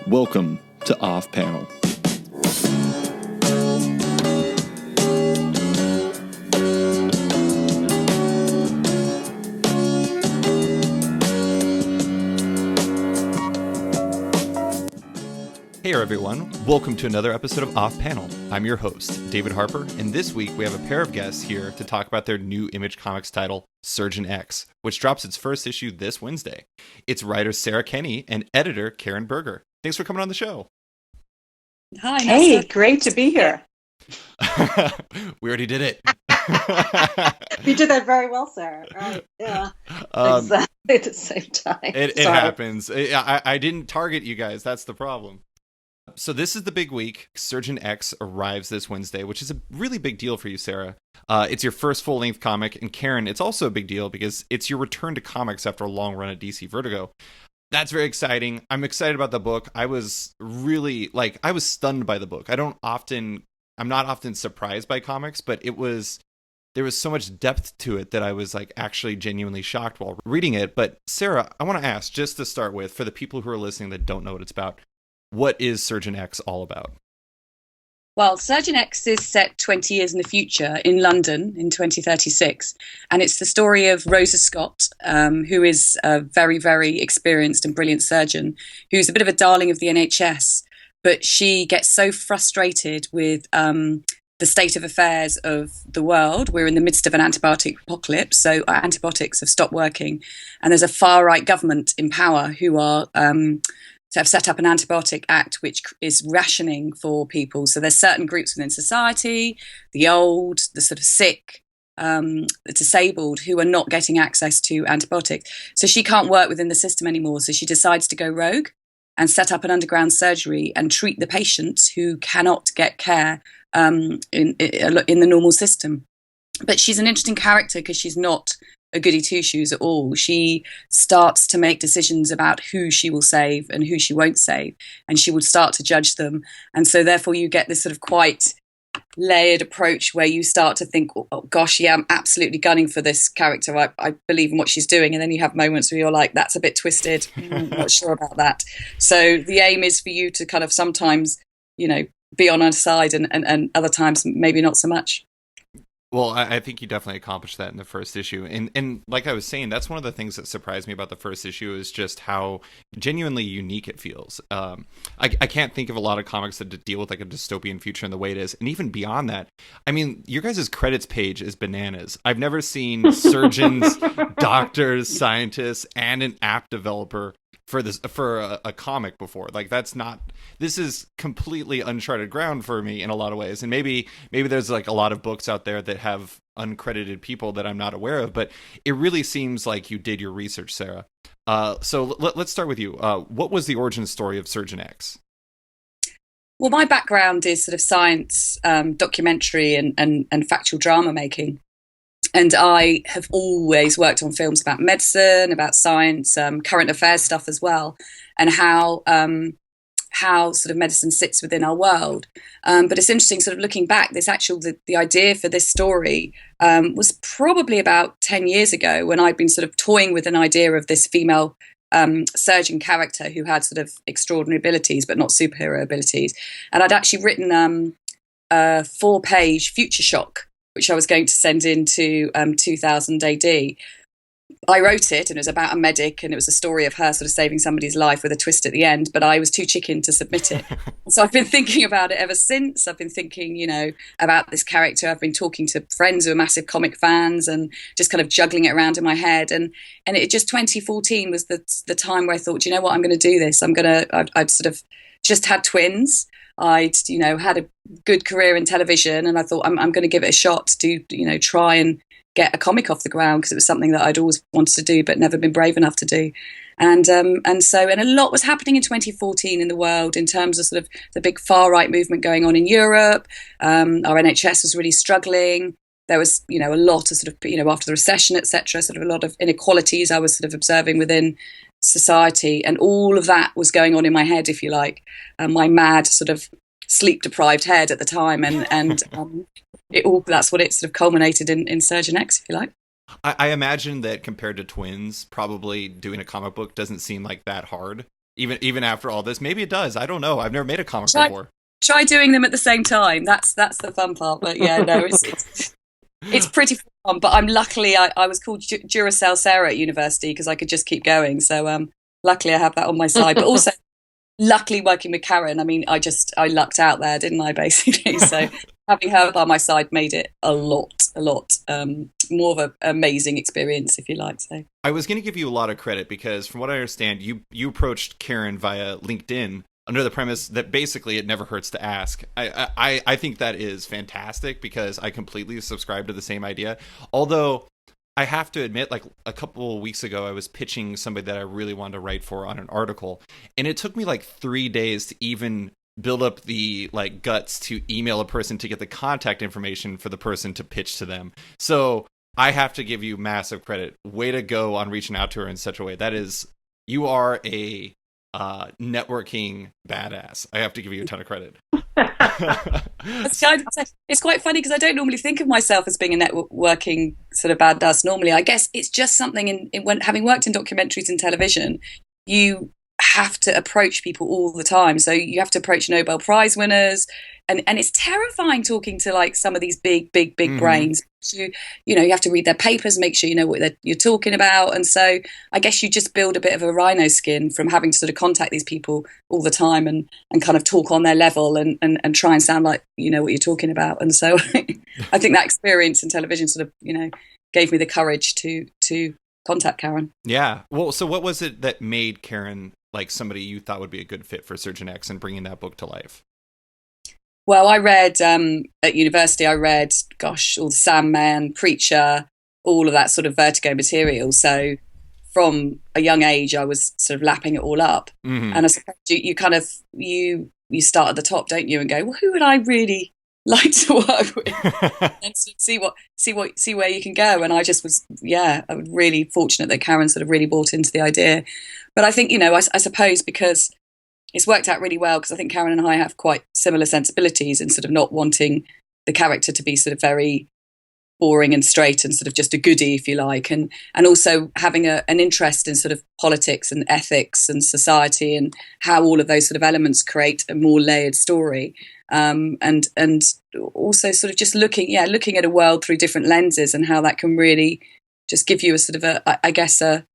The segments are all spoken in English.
Welcome to Off Panel. Hey everyone, welcome to another episode of Off Panel. I'm your host, David Harper, and this week we have a pair of guests here to talk about their new Image Comics title, Surgeon X, which drops its first issue this Wednesday. It's writer Sara Kenney and editor Karen Berger. Thanks for coming on the show. Hi. Hey, great to be here. We already did it. You did that very well, Sarah. Right? Yeah. Exactly at the same time. It happens. I didn't target you guys. That's the problem. So this is the big week. Surgeon X arrives this Wednesday, which is a really big deal for you, Sarah. It's your first full-length comic, and Karen, it's also a big deal because it's your return to comics after a long run at DC Vertigo. That's very exciting. I'm excited about the book. I was really, I was stunned by the book. I'm not often surprised by comics, but there was so much depth to it that I was actually genuinely shocked while reading it. But Sarah, I want to ask, just to start with, for the people who are listening that don't know what it's about, what is Surgeon X all about? Well, Surgeon X is set 20 years in the future in London in 2036. And it's the story of Rosa Scott, who is a very, very experienced and brilliant surgeon, who's a bit of a darling of the NHS. But she gets so frustrated with the state of affairs of the world. We're in the midst of an antibiotic apocalypse, so antibiotics have stopped working. And there's a far-right government in power who are... have set up an antibiotic act which is rationing for people. So there's certain groups within society, the old, the sort of sick, the disabled, who are not getting access to antibiotics. So she can't work within the system anymore. So she decides to go rogue and set up an underground surgery and treat the patients who cannot get care in the normal system. But she's an interesting character because she's not a goody two-shoes at all. She starts to make decisions about who she will save and who she won't save, and she would start to judge them. And so therefore you get this sort of quite layered approach where you start to think, oh gosh, yeah, I'm absolutely gunning for this character. I believe in what she's doing. And then you have moments where you're like, that's a bit twisted. I'm not sure about that. So the aim is for you to kind of sometimes, be on her side and other times maybe not so much. Well, I think you definitely accomplished that in the first issue. And like I was saying, that's one of the things that surprised me about the first issue is just how genuinely unique it feels. I can't think of a lot of comics that deal with a dystopian future in the way it is. And even beyond that, I mean, your guys' credits page is bananas. I've never seen surgeons, doctors, scientists, and an app developer for a comic before. This is completely uncharted ground for me in a lot of ways. And maybe there's a lot of books out there that have uncredited people that I'm not aware of, but it really seems like you did your research, Sarah. So let's start with you. What was the origin story of Surgeon X? Well, my background is sort of science, documentary and factual drama making. And I have always worked on films about medicine, about science, current affairs stuff as well, and how sort of medicine sits within our world. But it's interesting, sort of looking back, the idea for this story was probably about 10 years ago when I'd been sort of toying with an idea of this female surgeon character who had sort of extraordinary abilities, but not superhero abilities. And I'd actually written a 4-page future shock, which I was going to send into 2000 AD. I wrote it, and it was about a medic, and it was a story of her sort of saving somebody's life with a twist at the end, but I was too chicken to submit it. So I've been thinking about it ever since. I've been thinking, about this character. I've been talking to friends who are massive comic fans and just kind of juggling it around in my head. And it just 2014 was the time where I thought, you know what, I'm going to do this. I'd sort of just had twins. I'd, had a good career in television, and I thought I'm going to give it a shot to, try and get a comic off the ground because it was something that I'd always wanted to do but never been brave enough to do. And a lot was happening in 2014 in the world in terms of sort of the big far right movement going on in Europe. Our NHS was really struggling. There was, a lot of sort of, after the recession, etc., sort of a lot of inequalities I was sort of observing within society, and all of that was going on in my head, if you like, my mad sort of sleep deprived head at the time, and that's what it sort of culminated in Surgeon X, if you like. I imagine that compared to twins, probably doing a comic book doesn't seem like that hard. even after all this. Maybe it does. I don't know. I've never made a comic before. Try doing them at the same time. That's the fun part. But yeah, no, it's pretty fun. But I was called Duracell Sarah at university because I could just keep going. So luckily I have that on my side. But also luckily working with Karen, I mean, I lucked out there, didn't I, basically? So having her by my side made it a lot more of an amazing experience, if you like. So I was going to give you a lot of credit because from what I understand, you approached Karen via LinkedIn under the premise that basically it never hurts to ask. I think that is fantastic because I completely subscribe to the same idea. Although I have to admit, like a couple of weeks ago, I was pitching somebody that I really wanted to write for on an article, and it took me like 3 days to even build up the guts to email a person to get the contact information for the person to pitch to them. So I have to give you massive credit. Way to go on reaching out to her in such a way. You are a networking badass. I have to give you a ton of credit. It's quite funny because I don't normally think of myself as being a networking sort of badass. Normally, I guess it's just something when having worked in documentaries and television, you have to approach people all the time. So you have to approach Nobel Prize winners, and it's terrifying talking to like some of these big brains. You have to read their papers, make sure you know what you're talking about. And so I guess you just build a bit of a rhino skin from having to sort of contact these people all the time and kind of talk on their level and try and sound like you know what you're talking about. And so I think that experience in television sort of gave me the courage to contact Karen. Yeah. Well, so what was it that made Karen like somebody you thought would be a good fit for Surgeon X and bringing that book to life? Well, I read at university. I read, all the Sandman, Preacher, all of that sort of Vertigo material. So from a young age, I was sort of lapping it all up. Mm-hmm. And I suppose you kind of you start at the top, don't you, and go, well, who would I really like to work with, and see where you can go. And I just was, I was really fortunate that Karen sort of really bought into the idea. But I think, I suppose because it's worked out really well, because I think Karen and I have quite similar sensibilities in sort of not wanting the character to be sort of very boring and straight and sort of just a goodie, if you like, and also having an interest in sort of politics and ethics and society and how all of those sort of elements create a more layered story, and also sort of just looking at a world through different lenses and how that can really just give you a sort of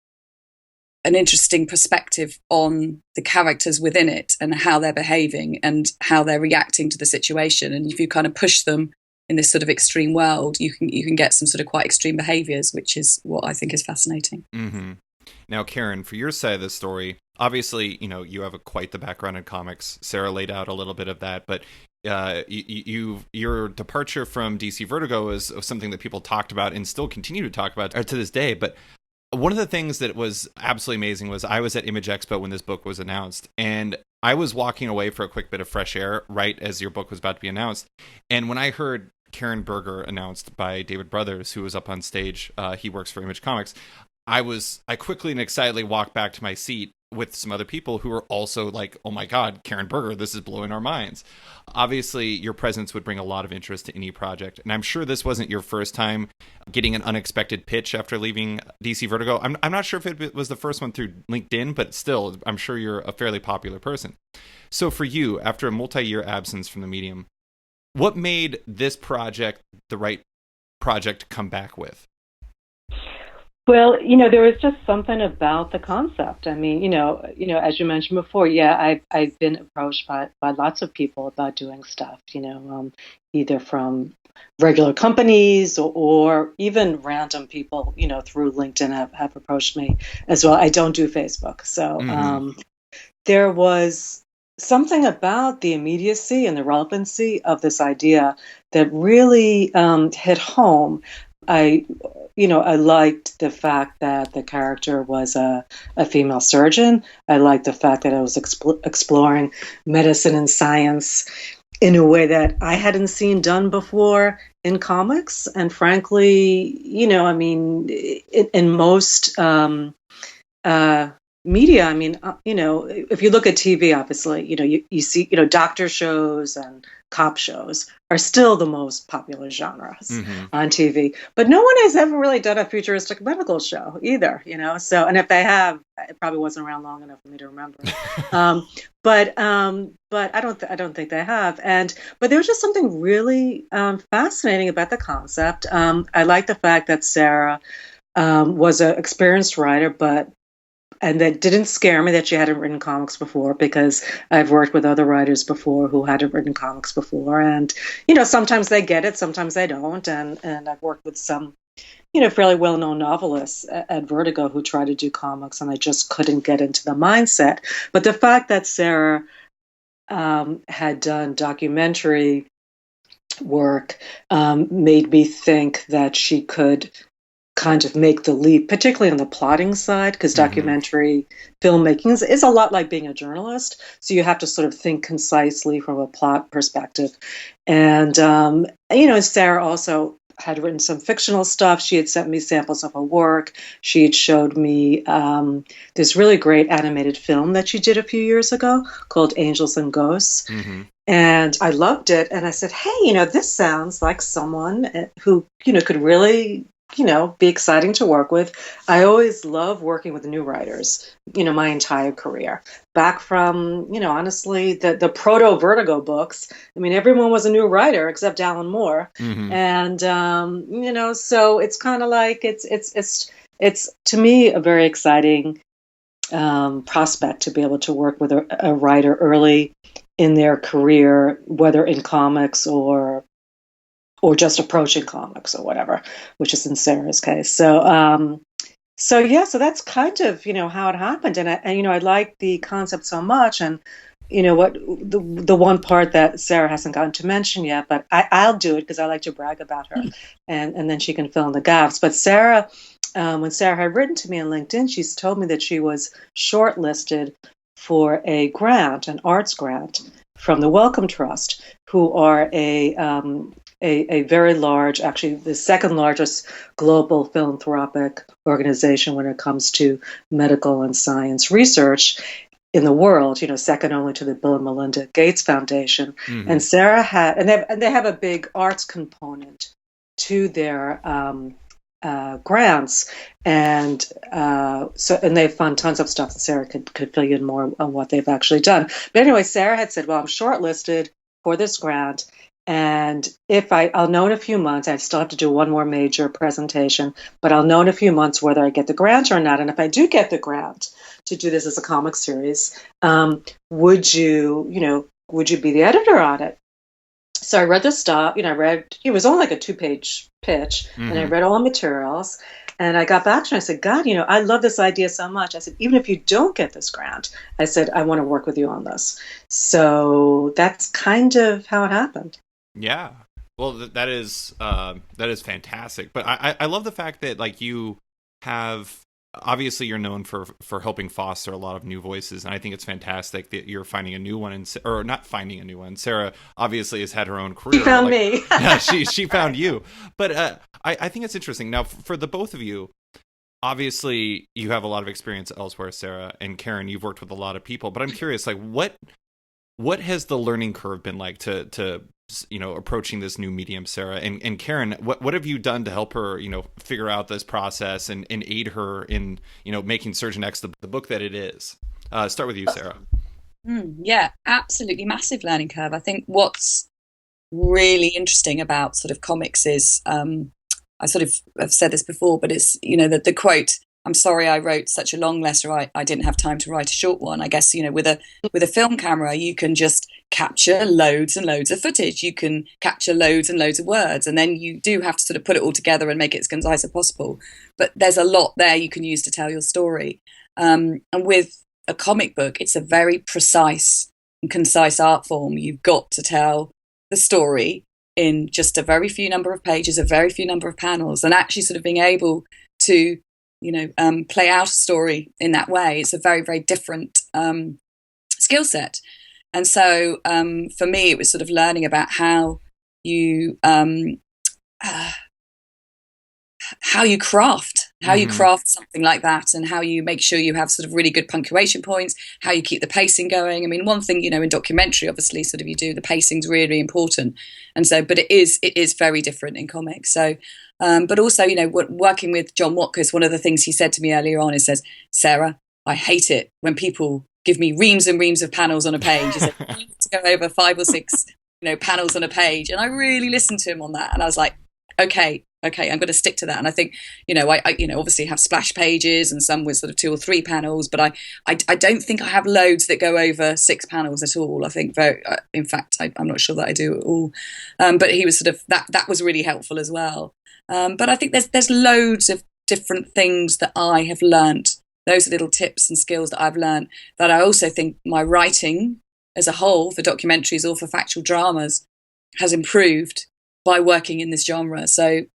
an interesting perspective on the characters within it and how they're behaving and how they're reacting to the situation. And if you kind of push them in this sort of extreme world, you can get some sort of quite extreme behaviors, which is what I think is fascinating. Mm-hmm. Now, Karen, for your side of the story, obviously, you have quite the background in comics. Sarah laid out a little bit of that, but your departure from DC Vertigo is something that people talked about and still continue to talk about to this day. But one of the things that was absolutely amazing was I was at Image Expo when this book was announced, and I was walking away for a quick bit of fresh air right as your book was about to be announced. And when I heard Karen Berger announced by David Brothers, who was up on stage, he works for Image Comics, I quickly and excitedly walked back to my seat with some other people who were also like, oh my God, Karen Berger, this is blowing our minds. Obviously, your presence would bring a lot of interest to any project. And I'm sure this wasn't your first time getting an unexpected pitch after leaving DC Vertigo. I'm not sure if it was the first one through LinkedIn, but still, I'm sure you're a fairly popular person. So for you, after a multi-year absence from the medium, what made this project the right project to come back with? Well, there was just something about the concept. I mean, as you mentioned before, I've been approached by lots of people about doing stuff, either from regular companies or even random people, through LinkedIn have approached me as well. I don't do Facebook. So there was something about the immediacy and the relevancy of this idea that really hit home. I liked the fact that the character was a female surgeon. I liked the fact that I was exploring medicine and science in a way that I hadn't seen done before in comics. And frankly, in most media, I mean, if you look at TV, obviously, you see, doctor shows and cop shows are still the most popular genres on TV. But no one has ever really done a futuristic medical show either, So, and if they have, it probably wasn't around long enough for me to remember. But I don't think they have. But there was just something really fascinating about the concept. I like the fact that Sara was an experienced writer, and that didn't scare me that she hadn't written comics before, because I've worked with other writers before who hadn't written comics before. And, sometimes they get it, sometimes they don't. And I've worked with some, fairly well-known novelists at Vertigo who try to do comics, and I just couldn't get into the mindset. But the fact that Sara had done documentary work made me think that she could kind of make the leap, particularly on the plotting side, because documentary filmmaking is a lot like being a journalist. So you have to sort of think concisely from a plot perspective. And, Sara also had written some fictional stuff. She had sent me samples of her work. She had showed me this really great animated film that she did a few years ago called Angels and Ghosts. And I loved it. And I said, hey, this sounds like someone who, could really be exciting to work with. I always love working with new writers, my entire career. Back from, honestly, the proto Vertigo books. I mean, everyone was a new writer except Alan Moore. And, so it's kind of like, it's to me a very exciting prospect to be able to work with a writer early in their career, whether in comics or just approaching comics or whatever, which is in Sara's case. So that's kind of, how it happened. And I like the concept so much. And, what the one part that Sara hasn't gotten to mention yet, but I'll do it because I like to brag about her, and then she can fill in the gaps. But Sara, when Sara had written to me on LinkedIn, she's told me that she was shortlisted for a grant, an arts grant from the Wellcome Trust, who are a very large, actually the second largest global philanthropic organization when it comes to medical and science research in the world, second only to the Bill and Melinda Gates Foundation. And Sara had, and they have a big arts component to their grants, and they fund tons of stuff that Sara could fill you in more on what they've actually done. But anyway, Sara had said, well, I'm shortlisted for this grant, and if I'll know in a few months. I still have to do one more major presentation, but I'll know in a few months whether I get the grant or not. And if I do get the grant to do this as a comic series, would you be the editor on it? So I read the stuff, it was only like a 2-page pitch, and I read all the materials, and I got back to her and I said, God, I love this idea so much. I said, even if you don't get this grant, I said, I want to work with you on this. So that's kind of how it happened. Yeah. Well, that is fantastic. But I love the fact that, like, you have, obviously you're known for helping foster a lot of new voices, and I think it's fantastic that you're finding a new one, or not finding a new one. Sara obviously has had her own career. She found me. Yeah, she found you. But I think it's interesting. Now, for the both of you, obviously you have a lot of experience elsewhere, Sara, and Karen, you've worked with a lot of people. But I'm curious, like, what has the learning curve been like to approaching this new medium, Sara? And Karen, what have you done to help her, figure out this process and aid her in, making Surgeon X the book that it is? Start with you, Sara. Yeah, absolutely massive learning curve. I think what's really interesting about sort of comics is, I sort of have said this before, but it's, the quote, I'm sorry I wrote such a long letter, I didn't have time to write a short one. I guess, with a film camera, you can just capture loads and loads of footage. You can capture loads and loads of words, and then you do have to sort of put it all together and make it as concise as possible. But there's a lot there you can use to tell your story. And with a comic book, it's a very precise and concise art form. You've got to tell the story in just a very few number of pages, a very few number of panels, and actually sort of being able to play out a story in that way. It's a very, very different skill set. And so for me, it was sort of learning about how you craft how you craft something like that, and how you make sure you have sort of really good punctuation points, how you keep the pacing going. I mean, one thing, in documentary, obviously, sort of you do, the pacing's really important. And so, but it is very different in comics. So, but also, working with John Watkins, one of the things he said to me earlier on is, Sarah, I hate it when people give me reams and reams of panels on a page. He said, you need to go over 5 or 6, panels on a page. And I really listened to him on that. And I was like, okay, I'm going to stick to that. And I think, I obviously have splash pages and some with sort of 2 or 3 panels, but I don't think I have loads that go over 6 panels at all. I think, in fact, I'm not sure that I do at all. But he was sort of, that was really helpful as well. But I think there's loads of different things that I have learnt. Those are little tips and skills that I've learned, that I also think my writing as a whole for documentaries or for factual dramas has improved by working in this genre. So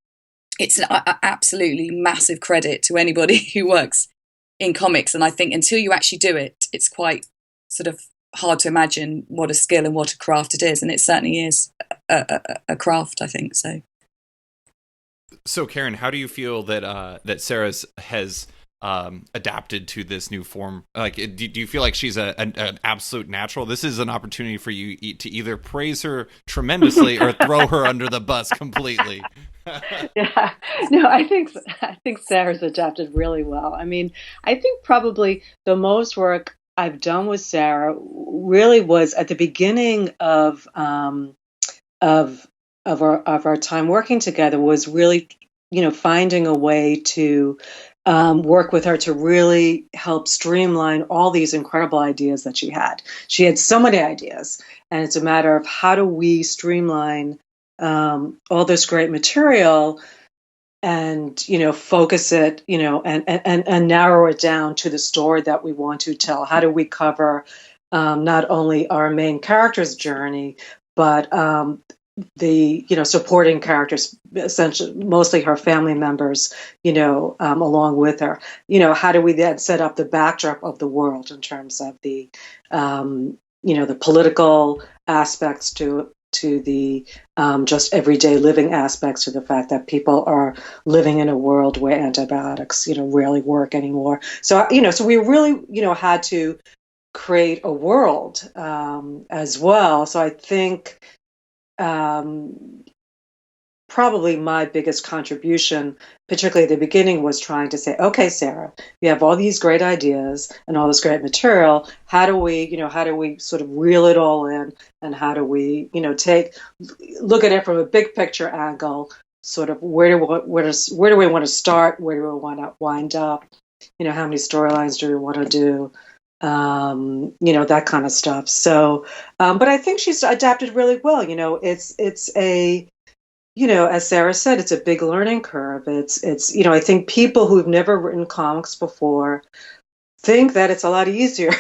it's an absolutely massive credit to anybody who works in comics. And I think until you actually do it, it's quite sort of hard to imagine what a skill and what a craft it is. And it certainly is a craft, I think. So Karen, how do you feel that Sarah has adapted to this new form? Like, do you feel like she's an absolute natural? This is an opportunity for you to either praise her tremendously or throw her under the bus completely. Yeah, no, I think Sarah's adapted really well. I mean, I think probably the most work I've done with Sarah really was at the beginning of our time working together, was really, finding a way to work with her to really help streamline all these incredible ideas that she had. She had so many ideas, and it's a matter of how do we streamline all this great material and, focus it, and narrow it down to the story that we want to tell. How do we cover not only our main character's journey, but the supporting characters, essentially mostly her family members, along with her. How do we then set up the backdrop of the world in terms of the the political aspects to the just everyday living aspects, to the fact that people are living in a world where antibiotics rarely work anymore. So so we really had to create a world as well. So I think probably my biggest contribution, particularly at the beginning, was trying to say, okay, Sarah, you have all these great ideas and all this great material. How do we sort of reel it all in, and how do we, look at it from a big picture angle? Sort of where do we want to start? Where do we want to wind up? How many storylines do we want to do? That kind of stuff. So, but I think she's adapted really well. It's a, as Sarah said, it's a big learning curve. It's I think people who've never written comics before think that it's a lot easier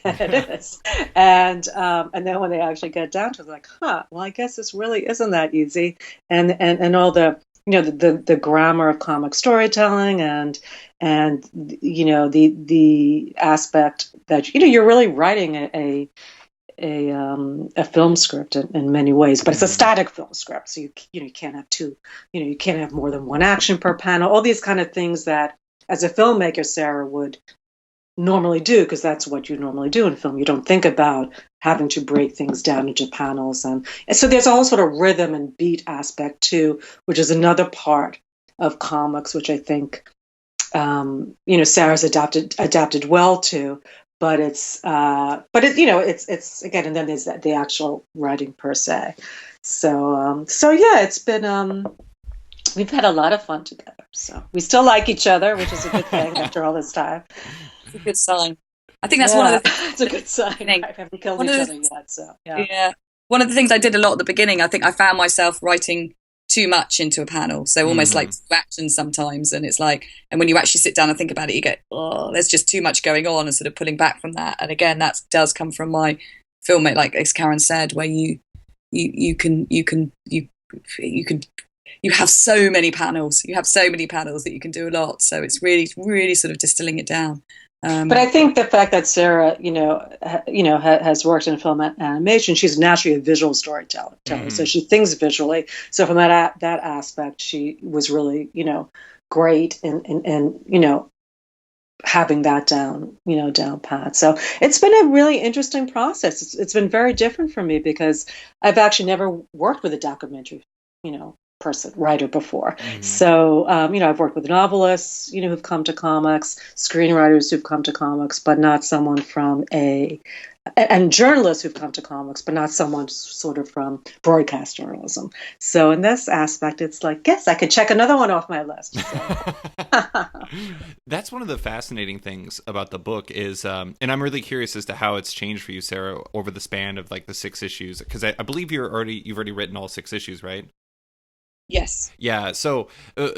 than it is. And then when they actually get down to it, like, well, I guess this really isn't that easy. And all the, the grammar of comic storytelling and the aspect that, you're really writing a film script in many ways, but it's a static film script. So you can't have two, you can't have more than one action per panel, all these kind of things that as a filmmaker, Sarah would normally do, because that's what you normally do in film. You don't think about having to break things down into panels. And so there's all sort of rhythm and beat aspect too, which is another part of comics, which I think, Sarah's adapted well to. But it's again, and then there's the actual writing per se. So yeah, it's been, we've had a lot of fun together. So we still like each other, which is a good thing after all this time. It's a good sign. I think that's one of the things. It's a good sign. We haven't killed each other yet. So yeah. One of the things I did a lot at the beginning, I think I found myself writing too much into a panel, so almost like action sometimes, and it's like, and when you actually sit down and think about it, you go, oh, there's just too much going on, and sort of pulling back from that. And again, that does come from my filmmaking, like as Karen said, where you have so many panels, that you can do a lot. So it's really sort of distilling it down. But I think the fact that Sarah, has worked in film and animation, she's naturally a visual storyteller. So she thinks visually. So from that aspect, she was really, great in having that down pat. So it's been a really interesting process. It's been very different for me because I've actually never worked with a documentary, writer before. Mm-hmm. So, I've worked with novelists, who've come to comics, screenwriters who've come to comics, but not someone and journalists who've come to comics, but not someone sort of from broadcast journalism. So in this aspect, it's like, yes, I could check another one off my list. So. That's one of the fascinating things about the book is, and I'm really curious as to how it's changed for you, Sarah, over the span of like the 6 issues, because I believe you've already written all 6 issues, right? Yes. Yeah. So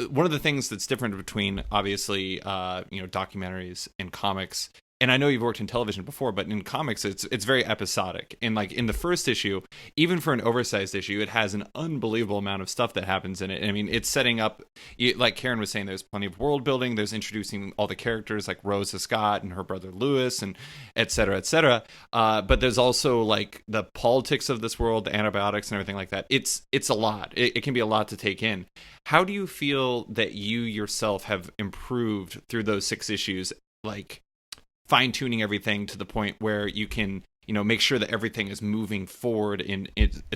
one of the things that's different between obviously, documentaries and comics, and I know you've worked in television before, but in comics, it's very episodic. And like in the first issue, even for an oversized issue, it has an unbelievable amount of stuff that happens in it. I mean, it's setting up, like Karen was saying, there's plenty of world building. There's introducing all the characters like Rosa Scott and her brother Lewis, and et cetera, et cetera. But there's also like the politics of this world, the antibiotics and everything like that. It's a lot. It can be a lot to take in. How do you feel that you yourself have improved through those 6 issues, like fine-tuning everything to the point where you can, make sure that everything is moving forward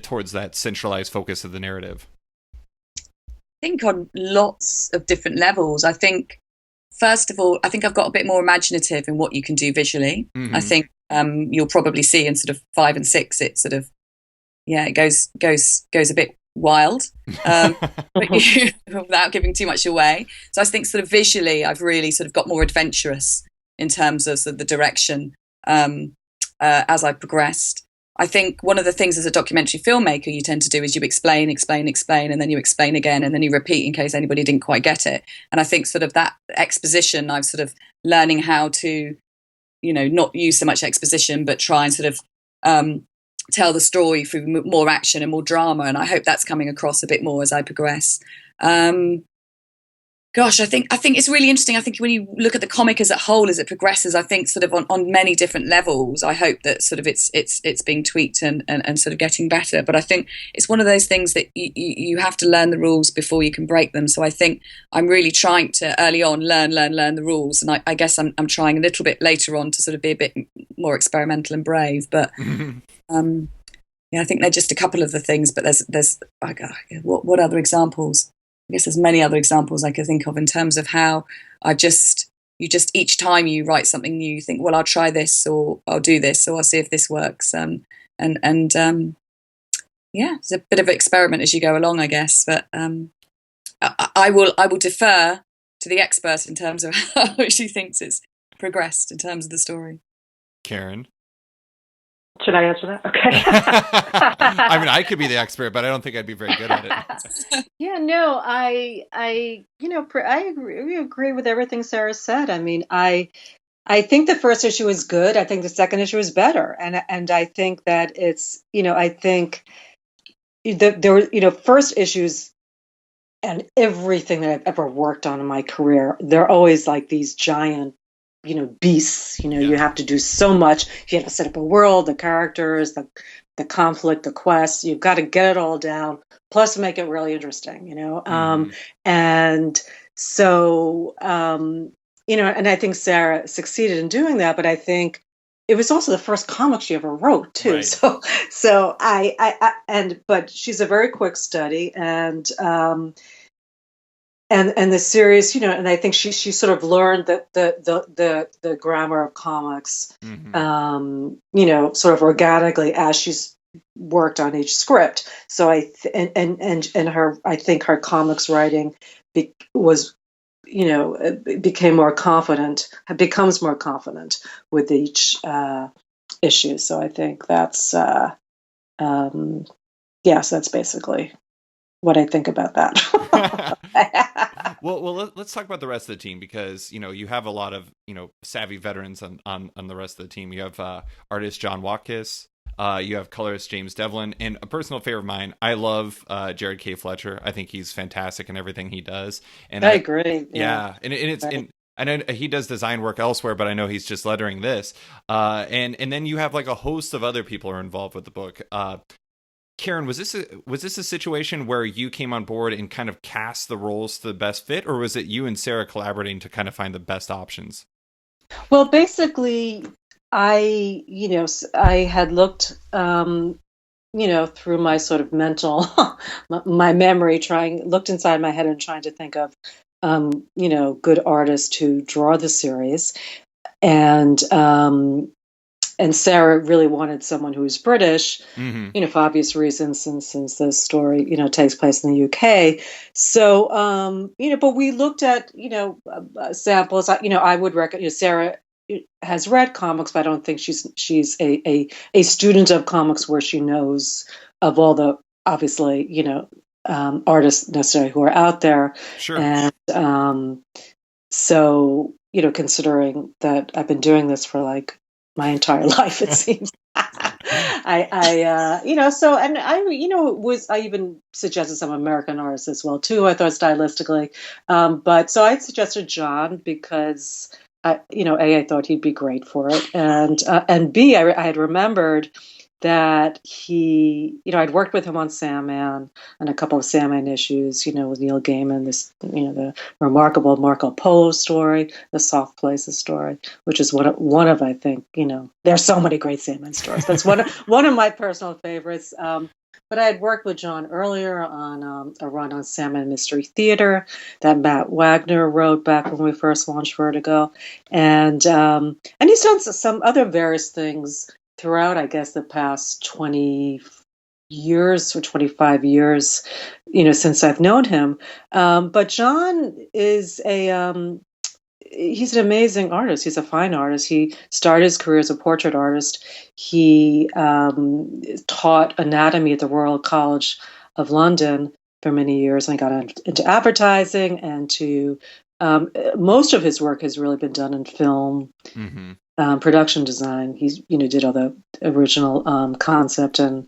towards that centralized focus of the narrative? I think on lots of different levels. I think, first of all, I've got a bit more imaginative in what you can do visually. Mm-hmm. I think you'll probably see in sort of 5 and 6, it sort of, it goes a bit wild, without giving too much away. So I think sort of visually, I've really sort of got more adventurous in terms of, sort of the direction as I progressed. I think one of the things as a documentary filmmaker you tend to do is you explain, and then you explain again, and then you repeat in case anybody didn't quite get it. And I think sort of that exposition, I've sort of learning how to, not use so much exposition, but try and sort of tell the story through more action and more drama. And I hope that's coming across a bit more as I progress. I think it's really interesting. I think when you look at the comic as a whole, as it progresses, I think sort of on many different levels, I hope that sort of it's being tweaked and sort of getting better. But I think it's one of those things that you have to learn the rules before you can break them. So I think I'm really trying to early on learn the rules, and I guess I'm trying a little bit later on to sort of be a bit more experimental and brave. But I think they're just a couple of the things. But there's what other examples? I guess there's many other examples I could think of in terms of how you just each time you write something new, you think, well, I'll try this, or I'll do this, or I'll see if this works. It's a bit of an experiment as you go along, I guess. But I will defer to the expert in terms of how she thinks it's progressed in terms of the story. Karen? Should I answer that? Okay. I mean, I could be the expert, but I don't think I'd be very good at it. Yeah, no, I agree with everything Sarah said. I mean, I think the first issue is good. I think the second issue is better, and I think that it's, I think there were, first issues and everything that I've ever worked on in my career, they're always like these giant, beasts. You have to do so much. You have to set up a world, the characters, the conflict, the quest. You've got to get it all down, plus make it really interesting, and so, and I think Sarah succeeded in doing that, but I think it was also the first comic she ever wrote too. Right. So but she's a very quick study, and the series, and I think she sort of learned the grammar of comics, sort of organically as she's worked on each script. So I think her comics writing becomes more confident with each issue. So I think that's that's basically what I think about that. Well, let's talk about the rest of the team, because you have a lot of savvy veterans on the rest of the team. You have artist John Watkins, you have colorist James Devlin, and a personal favorite of mine, I love Jared K. Fletcher. I think he's fantastic in everything he does. And I agree. Yeah, and it's right. I know he does design work elsewhere, but I know he's just lettering this. And then you have like a host of other people who are involved with the book. Karen, was this a situation where you came on board and kind of cast the roles to the best fit, or was it you and Sarah collaborating to kind of find the best options? Well, basically, I had looked, through my sort of mental, my memory, looked inside my head and trying to think of, good artists to draw the series. And Sarah really wanted someone who was British, for obvious reasons, since the story, takes place in the UK. So, but we looked at, samples. I would recommend, Sarah has read comics, but I don't think she's a student of comics where she knows of all the, obviously, artists necessarily who are out there. Sure. And so, considering that I've been doing this for like my entire life, it seems. I even suggested some American artists as well too. I thought stylistically, but so I suggested John because I thought he'd be great for it, and B, I had remembered that I'd worked with him on Sandman and a couple of Sandman issues, with Neil Gaiman, the remarkable Marco Polo story, the Soft Places story, which is one of I think, there's so many great Sandman stories. That's one of my personal favorites. But I had worked with John earlier on a run on Sandman Mystery Theater that Matt Wagner wrote back when we first launched Vertigo, and he's done some other various things throughout, I guess, the past 20 years or 25 years, since I've known him. But John is he's an amazing artist. He's a fine artist. He started his career as a portrait artist. He taught anatomy at the Royal College of London for many years, and he got into advertising, and most of his work has really been done in film. Production design. He's did all the original concept and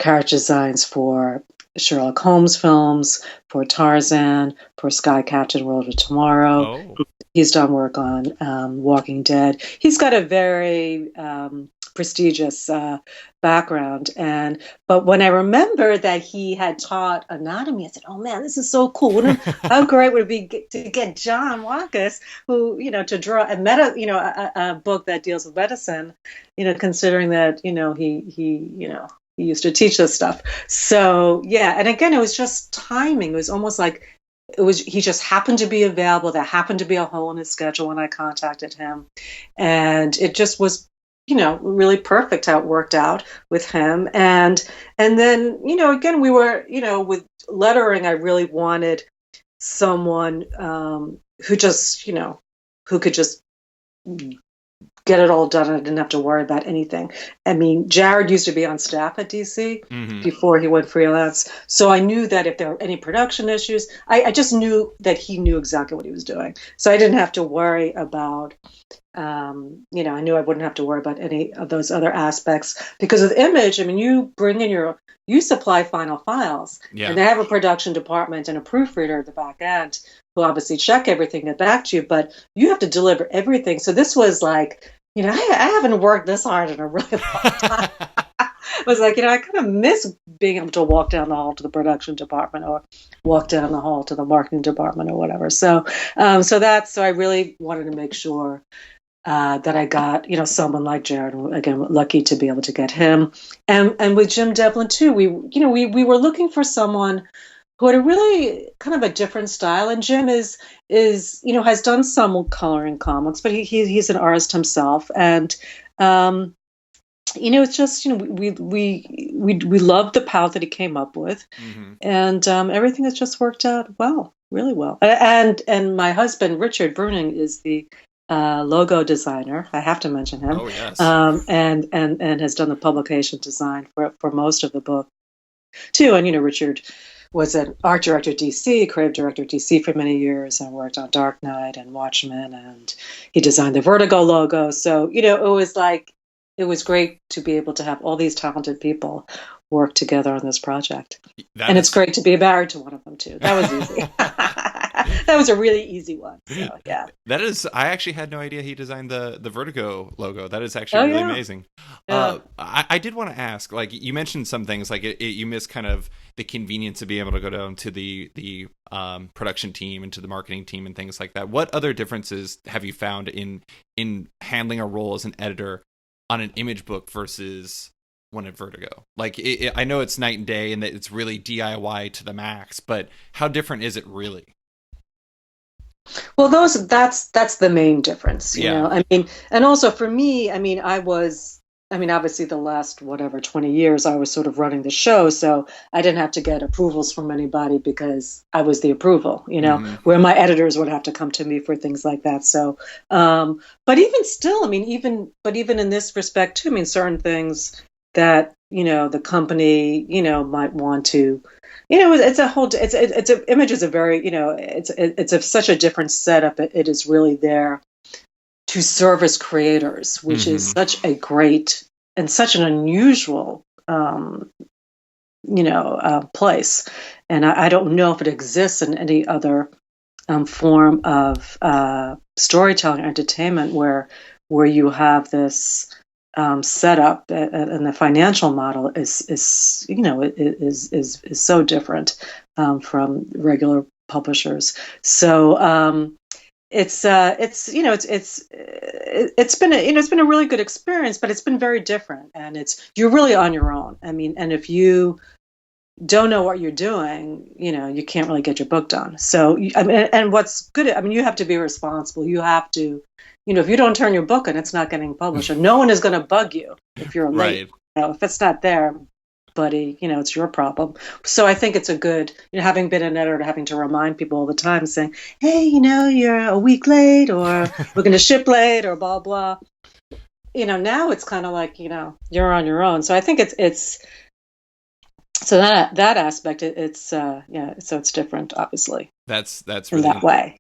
character designs for Sherlock Holmes films, for Tarzan, for Sky Captain, World of Tomorrow. Oh. He's done work on Walking Dead. He's got a very prestigious background, but when I remember that he had taught anatomy, I said, "Oh man, this is so cool! How great would it be to get John Watkins, who to draw a book that deals with medicine, considering that he used to teach this stuff." So yeah, and again, it was just timing. It was almost like he just happened to be available. There happened to be a hole in his schedule when I contacted him, and it just was really perfect how it worked out with him. And then, again, we were, with lettering, I really wanted someone who just, who could just get it all done and I didn't have to worry about anything. I mean, Jared used to be on staff at DC before he went freelance. So I knew that if there were any production issues, I just knew that he knew exactly what he was doing. So I didn't have to worry about, I knew I wouldn't have to worry about any of those other aspects, because with Image, I mean, you supply final files, and they have a production department and a proofreader at the back end who obviously check everything, get back to you, but you have to deliver everything. So this was like, I haven't worked this hard in a really long time. It was like, I kind of miss being able to walk down the hall to the production department or walk down the hall to the marketing department or whatever. So I really wanted to make sure that I got, someone like Jared. Again, lucky to be able to get him, and with Jim Devlin too. We were looking for someone who had a really kind of a different style. And Jim is has done some coloring comics, but he's an artist himself, and it's just we loved the palette that he came up with, and everything has just worked out well, really well. And my husband Richard Bruning is the logo designer. I have to mention him. Oh yes. And has done the publication design for most of the book too. And Richard was an art director at DC, creative director at DC for many years, and worked on Dark Knight and Watchmen, and he designed the Vertigo logo. So it was great to be able to have all these talented people work together on this project. It's great to be married to one of them too. That was easy. That was a really easy one. So, yeah. That is, I actually had no idea he designed the Vertigo logo. That is actually really amazing. I did want to ask, like, you mentioned some things, like you miss kind of the convenience of being able to go down to the production team and to the marketing team and things like that. What other differences have you found in handling a role as an editor on an image book versus one at Vertigo? Like, I know it's night and day and that it's really DIY to the max, but how different is it really? Well, that's the main difference, you know. I mean, and also for me, obviously the last 20 years I was sort of running the show, so I didn't have to get approvals from anybody because I was the approval, you know, where my editors would have to come to me for things like that. So, but even still, I mean, even in this respect too, I mean, certain things that, you know, the company, you know, might want to, you know, image is a very, you know, it's such a different setup. It is really there to service creators, which is such a great and such an unusual, place. And I don't know if it exists in any other form of storytelling, entertainment, where you have this setup, and the financial model is so different from regular publishers. So it's been a really good experience, but it's been very different, and you're really on your own. I mean, and if you don't know what you're doing, you know, you can't really get your book done. So, I mean, and what's good, I mean, you have to be responsible. You have to, you know, if you don't turn your book in, it's not getting published, and no one is going to bug you if you're late. You know, if it's not there, buddy, you know, it's your problem. So I think it's a good, you know, having been an editor, having to remind people all the time, saying, hey, you know, you're a week late, or we're going to ship late, or blah, blah. You know, now it's kind of like, you know, you're on your own. So I think it's so that aspect, so it's different, obviously. That's in really that way.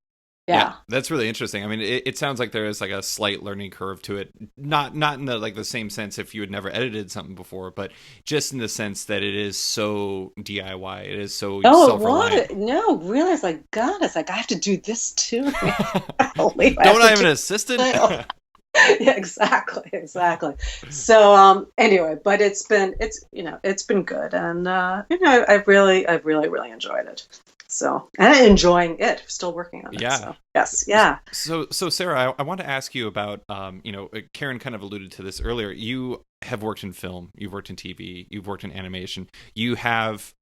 Yeah, that's really interesting. I mean, it sounds like there is like a slight learning curve to it. Not in the same sense if you had never edited something before, but just in the sense that it is so DIY. It is so self-reliant. No, really, it's like, God, it's like I have to do this too. Don't I have an assistant? Yeah, exactly. So anyway, but it's been good, and I've really enjoyed it. So, and enjoying it, still working on it. Yeah. So, yes. Yeah. So Sarah, I want to ask you about, Karen kind of alluded to this earlier. You have worked in film, you've worked in TV, you've worked in animation. You have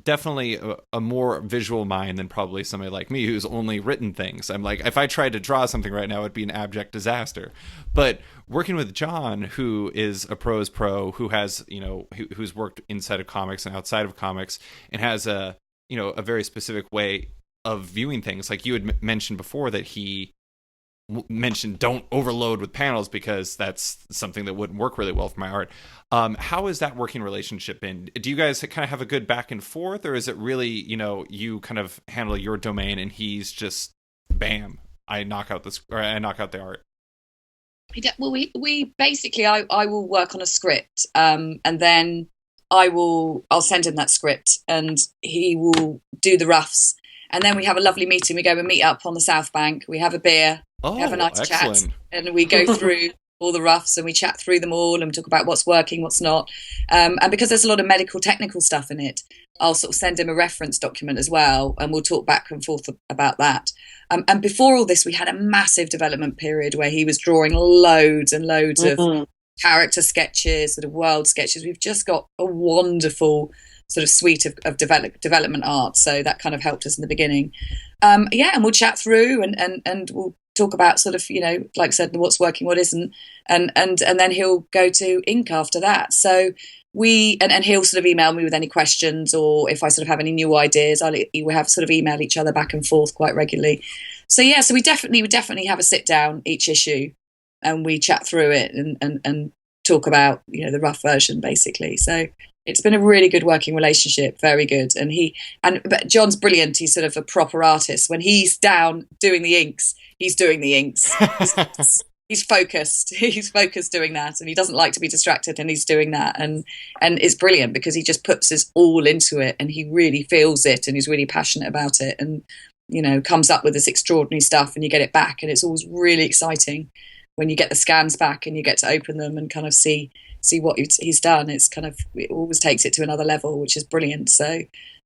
definitely a more visual mind than probably somebody like me who's only written things. I'm like, if I tried to draw something right now, it'd be an abject disaster. But working with John, who is a prose pro, who has, you know, who's worked inside of comics and outside of comics, and has a very specific way of viewing things. Like you had mentioned before that he mentioned don't overload with panels because that's something that wouldn't work really well for my art. How is that working relationship been? Do you guys kind of have a good back and forth, or is it really, you know, you kind of handle your domain and he's just bam, I knock out the art? Well, we basically, I will work on a script, and then I'll send him that script and he will do the roughs. And then we have a lovely meeting. We go and meet up on the South Bank. We have a beer, we have a nice chat, and we go through all the roughs and we chat through them all and we talk about what's working, what's not. And because there's a lot of medical technical stuff in it, I'll sort of send him a reference document as well, and we'll talk back and forth about that. And before all this, we had a massive development period where he was drawing loads and loads of character sketches, sort of world sketches. We've just got a wonderful sort of suite of development art, so that kind of helped us in the beginning. And we'll chat through and we'll talk about sort of, you know, like I said, what's working, what isn't, and then he'll go to ink after that. So and he'll sort of email me with any questions, or if I sort of have any new ideas, we have sort of email each other back and forth quite regularly. So we definitely have a sit down each issue, and we chat through it and talk about, you know, the rough version basically. So it's been a really good working relationship, very good. But John's brilliant. He's sort of a proper artist. When he's down doing the inks, he's doing the inks. He's focused. He's focused doing that, and he doesn't like to be distracted, and he's doing that. And it's brilliant because he just puts his all into it, and he really feels it, and he's really passionate about it, and, you know, comes up with this extraordinary stuff, and you get it back, and it's always really exciting. when you get the scans back and you get to open them and kind of see what he's done, it always takes it to another level, which is brilliant. So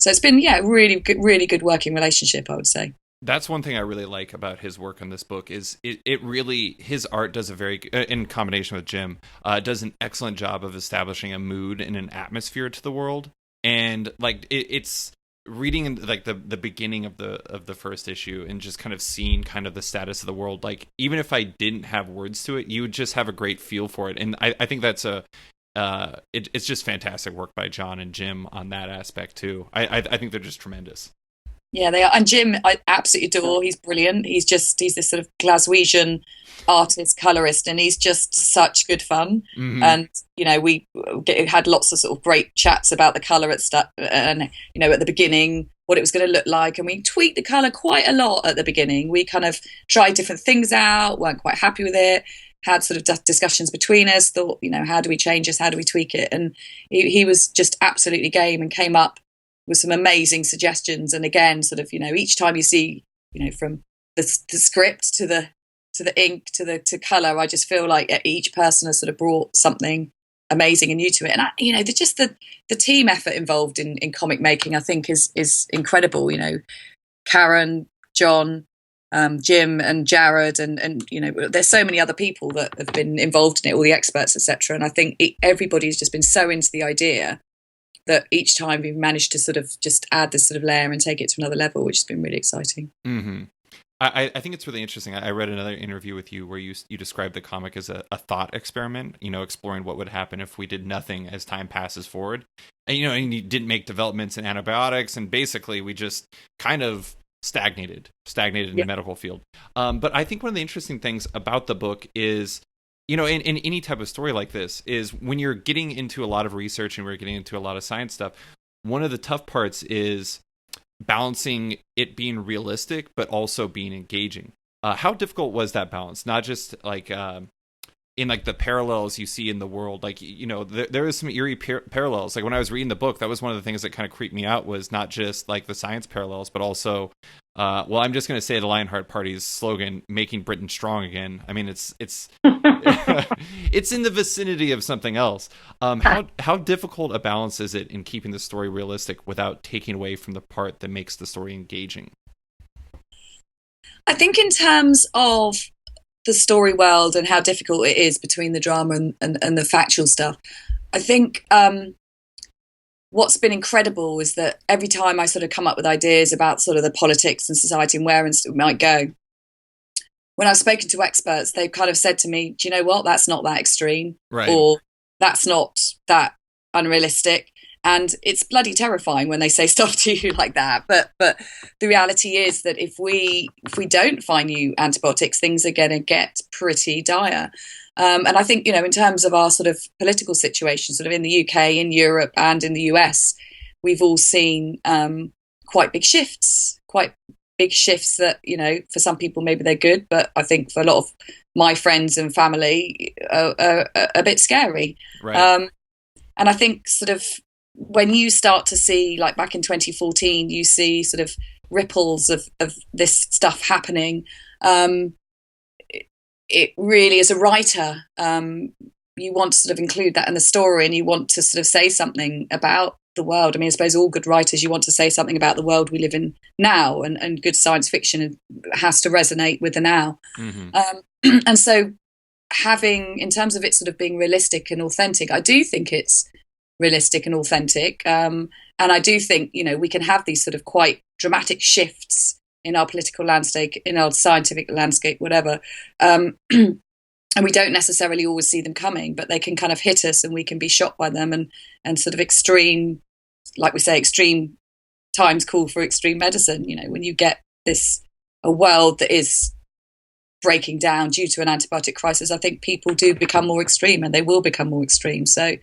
it's been really good working relationship, I would say. That's one thing I really like about his work on this book is it really, his art does a very, in combination with Jim, does an excellent job of establishing a mood and an atmosphere to the world. And like it's reading like the beginning of the first issue and just kind of seeing kind of the status of the world. Like even if I didn't have words to it, you would just have a great feel for it. And I think that's it's just fantastic work by John and Jim on that aspect too. I think they're just tremendous. Yeah, they are. And Jim, I absolutely adore. He's brilliant. He's this sort of Glaswegian artist, colorist, and he's just such good fun. Mm-hmm. And, we had lots of sort of great chats about the color at stuff. And, at the beginning, what it was going to look like. And we tweaked the color quite a lot at the beginning. We kind of tried different things out, weren't quite happy with it, had sort of discussions between us, thought, how do we change this? How do we tweak it? And he was just absolutely game and came up with some amazing suggestions. And again, sort of, each time you see, from the script to the ink to color, I just feel like each person has sort of brought something amazing and new to it. And the team effort involved in comic making, I think is incredible. Karen, John, Jim and Jared and there's so many other people that have been involved in it, all the experts, etc. And I think everybody's just been so into the idea that each time we've managed to sort of just add this sort of layer and take it to another level, which has been really exciting. Mm-hmm. I think it's really interesting. I read another interview with you where you described the comic as a thought experiment, exploring what would happen if we did nothing as time passes forward. And, and you didn't make developments in antibiotics, and basically we just kind of stagnated in the medical field. But I think one of the interesting things about the book is, in any type of story like this, is when you're getting into a lot of research and we're getting into a lot of science stuff, one of the tough parts is balancing it being realistic, but also being engaging. How difficult was that balance? Not just like in like the parallels you see in the world, like, there is some eerie parallels. Like when I was reading the book, that was one of the things that kind of creeped me out, was not just like the science parallels, but also, I'm just going to say the Lionheart Party's slogan, "Making Britain Strong Again." I mean, it's it's in the vicinity of something else. How difficult a balance is it in keeping the story realistic without taking away from the part that makes the story engaging? I think in terms of the story world and how difficult it is between the drama and the factual stuff, I think what's been incredible is that every time I sort of come up with ideas about sort of the politics and society and where it might go, when I've spoken to experts, they've kind of said to me, do you know what, that's not that extreme, right, or that's not that unrealistic. And it's bloody terrifying when they say stuff to you like that. But the reality is that if we don't find new antibiotics, things are going to get pretty dire. And I think, in terms of our sort of political situation, sort of in the UK, in Europe and in the US, we've all seen quite big shifts that, for some people, maybe they're good. But I think for a lot of my friends and family are a bit scary. Right. And I think sort of, when you start to see, like back in 2014, you see sort of ripples of this stuff happening. It really, as a writer, you want to sort of include that in the story, and you want to sort of say something about the world. I mean, I suppose all good writers, you want to say something about the world we live in now, and good science fiction has to resonate with the now. Mm-hmm. And so in terms of it sort of being realistic and authentic, I do think it's realistic and authentic. And I do think, we can have these sort of quite dramatic shifts in our political landscape, in our scientific landscape, whatever. And we don't necessarily always see them coming, but they can kind of hit us and we can be shocked by them, and sort of extreme, like we say, extreme times call for extreme medicine. When you get a world that is breaking down due to an antibiotic crisis, I think people do become more extreme, and they will become more extreme. So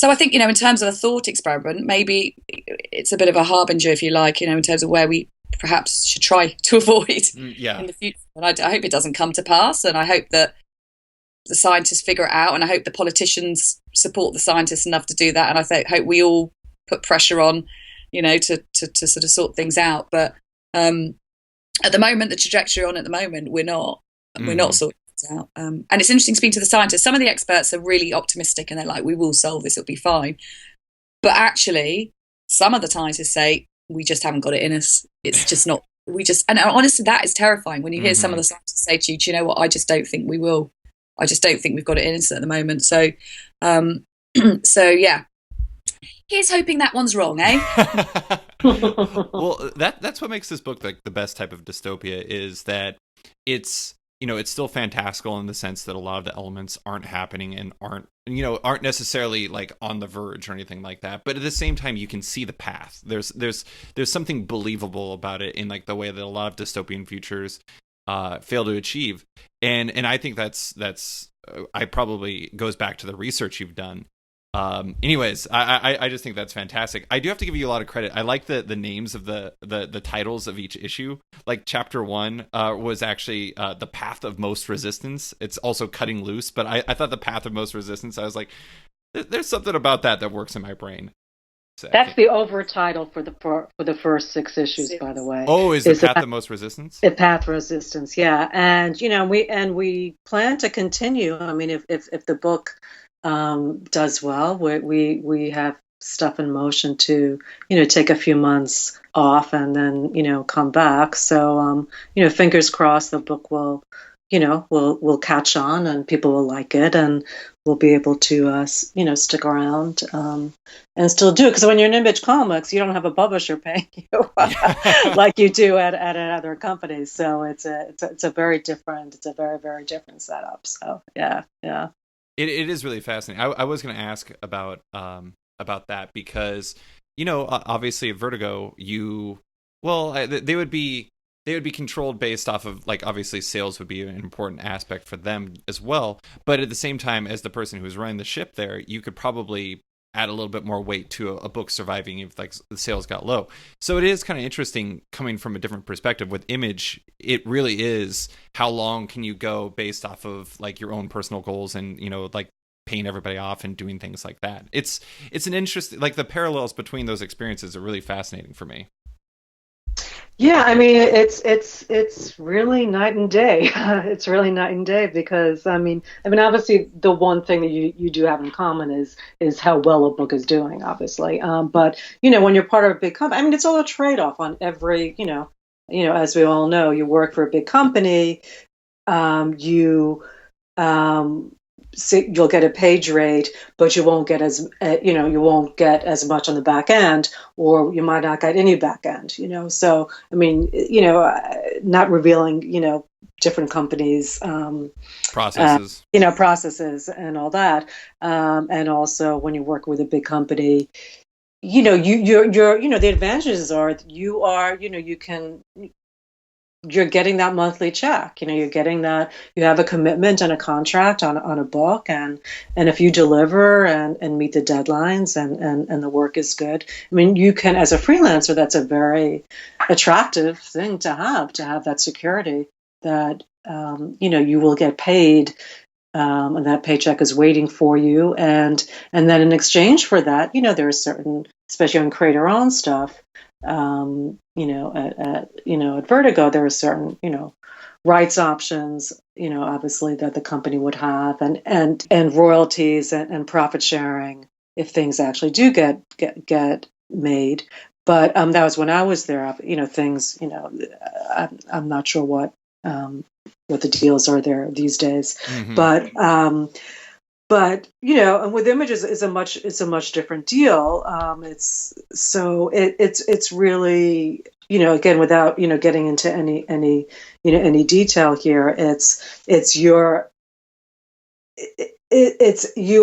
I think, in terms of a thought experiment, maybe it's a bit of a harbinger, if you like, in terms of where we perhaps should try to avoid in the future. And I hope it doesn't come to pass, and I hope that the scientists figure it out, and I hope the politicians support the scientists enough to do that, and I hope we all put pressure on, to sort of sort things out. But at the moment, the trajectory at the moment, we're not. We're not sorting things out. And it's interesting speaking to the scientists. Some of the experts are really optimistic and they're like, we will solve this, it'll be fine. But actually, some of the scientists say, we just haven't got it in us. It's just not, and honestly, that is terrifying when you hear some of the scientists say to you, do you know what, I just don't think we will. I just don't think we've got it in us at the moment. So, so yeah. Here's hoping that one's wrong, eh? Well, that's what makes this book like the best type of dystopia, is that it's, you know, it's still fantastical in the sense that a lot of the elements aren't happening and aren't necessarily like on the verge or anything like that. But at the same time, you can see the path. There's something believable about it in like the way that a lot of dystopian futures fail to achieve. And I think that's I probably goes back to the research you've done. Anyways, I just think that's fantastic. I do have to give you a lot of credit. I like the names of the titles of each issue. Like chapter 1 was actually The Path of Most Resistance. It's also Cutting Loose, but I thought The Path of Most Resistance, I was like, there's something about that works in my brain. So, that's the overtitle for the first 6 issues, by the way. Oh, is The Path of Most Resistance? The Path of Resistance, yeah. And we plan to continue. I mean, if the book does well, we have stuff in motion to take a few months off and then come back. So fingers crossed the book will catch on and people will like it and we'll be able to stick around and still do it, because when you're in Image Comics you don't have a publisher paying you like you do at other companies. So it's a very very different setup. So yeah. It is really fascinating. I was going to ask about that because, obviously at Vertigo, they would be controlled based off of, like, obviously sales would be an important aspect for them as well. But at the same time, as the person who's running the ship there, you could probably add a little bit more weight to a book surviving if like the sales got low. So it is kind of interesting coming from a different perspective. With Image, it really is how long can you go based off of like your own personal goals and like paying everybody off and doing things like that. It's an interesting, like, the parallels between those experiences are really fascinating for me. Yeah, I mean, it's really night and day. It's really night and day because I mean, obviously, the one thing that you do have in common is how well a book is doing, obviously. But when you're part of a big company, I mean, it's all a trade-off on every, as we all know, you work for a big company, you'll get a page rate, but you won't get as much on the back end, or you might not get any back end. So I mean, not revealing different companies processes, processes and all that, and also when you work with a big company, you're the advantages are you're getting that monthly check. You're getting that, you have a commitment and a contract on a book, and if you deliver and meet the deadlines and the work is good, I mean, you can, as a freelancer, that's a very attractive thing to have that security that you will get paid, and that paycheck is waiting for you, and then in exchange for that, there are certain, especially on creator own stuff, at Vertigo, there are certain, rights options, obviously that the company would have, and royalties and profit sharing if things actually do get made. But that was when I was there. Things, I'm not sure what the deals are there these days, mm-hmm. But and with Images it's a much different deal. It's really, again, without getting into any detail here, it's you